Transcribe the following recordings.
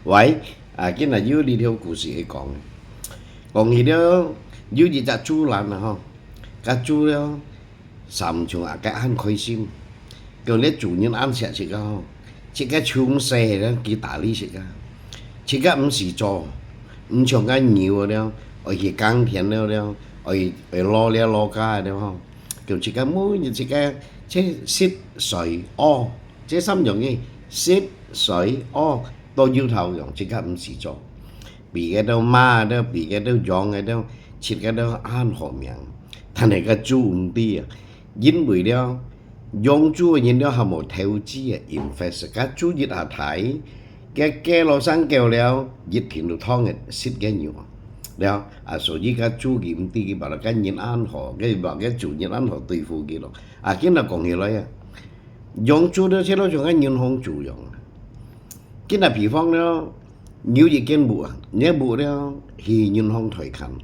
Vậy cái này dưới đi theo故事去講，講起了有一隻主人啊，嗬，個主了三場啊，個很開心，叫你主人ăn食食啊，食個從細咧佢打理食啊，食個唔是做，唔像個牛了，而去耕田了，而攞了攞家了嗬，叫食個每日食個即食水屙，即三樣嘢食水屙都要頭用，食個唔是做。bị cái đâu ma đó bị cái đâu giòn cái đâu chít cái đâu ăn họ miệng thành này cái chú đi dính bụi đó dùng chú nhìn đó họ một theo chi infest các chú dịch hạ thái cái lò sáng kêu leo dịch thì nó thong ấy xịt cái nhiều đó số gì các chú kiểm ti cái bảo là cái nhìn ăn họ cái bảo cái chủ nhìn ăn họ tùy phụ cái đó cái nào còn hiểu đấy dùng chú đó chứ nó cho cái nhìn không chủ dùng cái nào bị phong đó nhiều gì kiến bộ nhớ bộ đó thì nhân hong thời khăn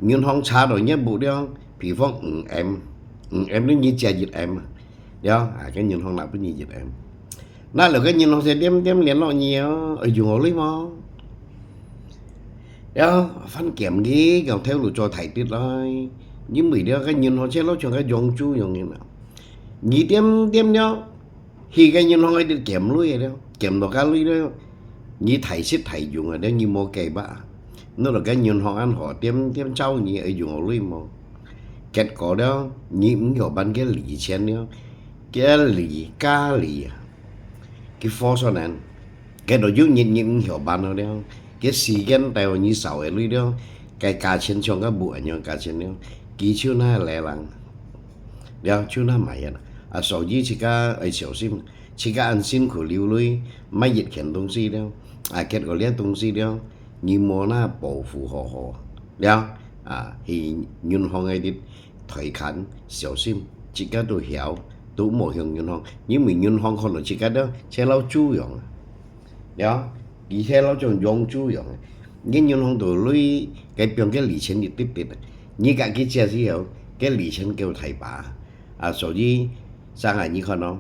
nhân hong xa rồi nhớ bộ đó thì phong em nó như cha dịch em đó cái nhân hong nào cũng như dịch em đó là cái nhân hong sẽ đem liền lo nhiều ở dùng ở lấy mò đó phân kiểm gì còn theo lựa cho thầy tiết rồi nhưng bởi đó cái nhân hong sẽ lo cho cái dùng chú dùng như nào nhị đem nhau thì cái nhân hong ấy được kiểm lui rồi đó kiểm được cái lui đó như thầy xích thầy dùng ở đó như mô cây bạ nó là cái nhìn họ ăn họ tiêm trâu như ở dùng ở lui mô kết quả đó như họ bán cái lì chén đó cái lì cá lì cái phó số này cái đồ dùng như họ bán ở đó cái xì gen tàu như sầu ở lui đó cái cá chén trong cái bụi nhau cá chén đó kỹ chú na lẹ lằng đó chú na mày sầu gì chỉ cả ở小心chỉ cả ăn xin của liu lui mấy dịch kiện东西đó kết quả liên东西đó như mua na bảo phụ họ đó thì nhân hong ấy đi thời khăn小心chỉ cả tôi hiểu tôi một hiểu nhân hong nhưng mình nhân hong không là chỉ cả đó sẽ lâu chú dùng đó đi theo lâu cho dùng chú dùng nhưng nhân hong tôi lui cái biếng cái lý chân đi tiếp như cả cái chia gì hiểu cái lý chân kêu thầy bà số gì sang ngày như con nó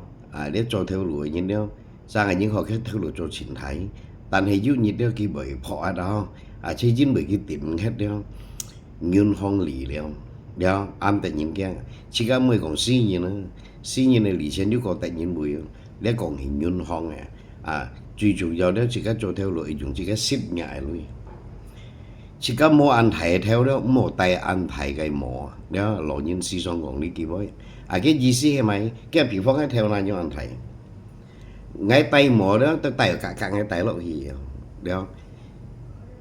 để cho theo lối như đó sang ngày những họ khác theo lối cho chính thấy但係要熱咗幾倍破下đó chỉ dính bởi cái điểm hết đó nhân hong lì了đó ăn tự nhiên kia chỉ có mới còn xí như này lì trên nếu có tự nhiên mùi để còn hình nhân hong最主要đó chỉ có cho theo lối dùng chỉ có xếp nhại luôn chỉ có mua ăn thầy theo đó mua tay ăn thầy cái mỏ đó lộ nhân sĩ son còn đi kịp với cái gì xí hay mày cái bị phong cái theo này như ăn thầy ngay tay mổ đó tới tay cả ngay tay lộ gì đó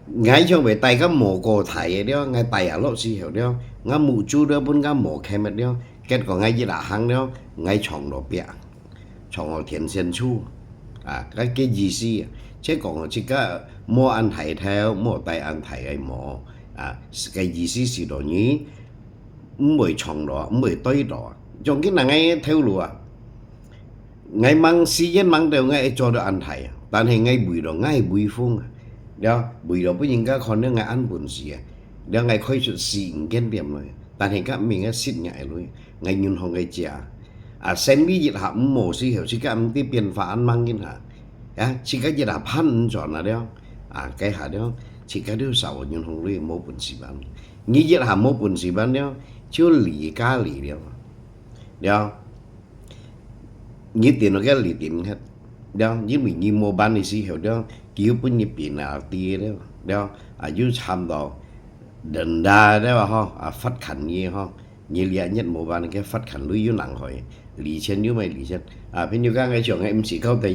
ngay cho về tay cái mổ cổ thải đó ngay tay ở lộ gì hiểu đó ngay mũ chú đó bốn cái mổ khem đó kết còn ngay gì đã hăng đó ngay chọn đồ bịa chọn ở thiền sen chu cái gì xí chứ còn chỉ có mua ăn thải theo mua tay ăn thải cái mổ cái gì xí xí đồ nhí mới chọn đó mới tới đó trong cái này ngay theo lùa ngày mang xí dân mang đều ngay cho được ăn thầy,但係ngay bùi đó ngay bùi phong, đó bùi đó với những cái con nó ngay ăn buồn gì, đó ngay khơi chuyện xịn cái điểm rồi, 但係các mình ngay xịn nhảy luôn, ngay nhún hông ngay chả, xem cái gì là mổ xí hiểu xí cái âm tiếp biến phá ăn mang như hả, xí cái gì là pan chọn là đó, cái hả đó, xí cái đó sao nhún hông luôn mổ buồn xí bán, như vậy là mổ buồn xí bán đó, chưa lì cá lì đó. Như tiền nó cái lì tiền hết đó như mình như mua bán thì hiểu đó kiểu bên nhập biển nào tia đó dưới tham đó đần đa đó ha phát khẩn như ha như lẽ nhất mua bán cái phát khẩn lưới dưới nặng hỏi lì chân dưới mày lì chân bên như các cái trường em chỉ câu tay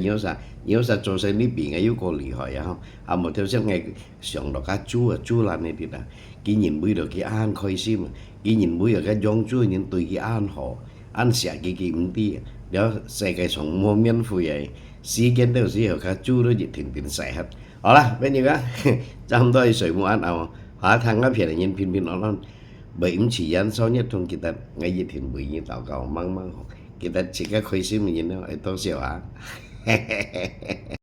nhớ sa cho xây ní biển ngay dưới cô lì hỏi ha một theo xét ngày trường đó cá chú là này thì là cái nhìn bưởi được cái an khơi sim cái nhìn bưởi được cái giống chú nhìn tùy cái an họ ăn xẻ cái mình đi đó xây cái sống mua miên phù vậy xí kiến đâu xí ở các chú đó dịch tiền xài hết đó là bên như các trong tôi sợi mua ăn nào hóa thằng áp hiện là nhân pin nó bởi chỉ ăn sau nhất trong kita ngay dịch tiền bưởi như tàu cầu mang kita chỉ có khơi xí mình nhìn đâu tôi xỉu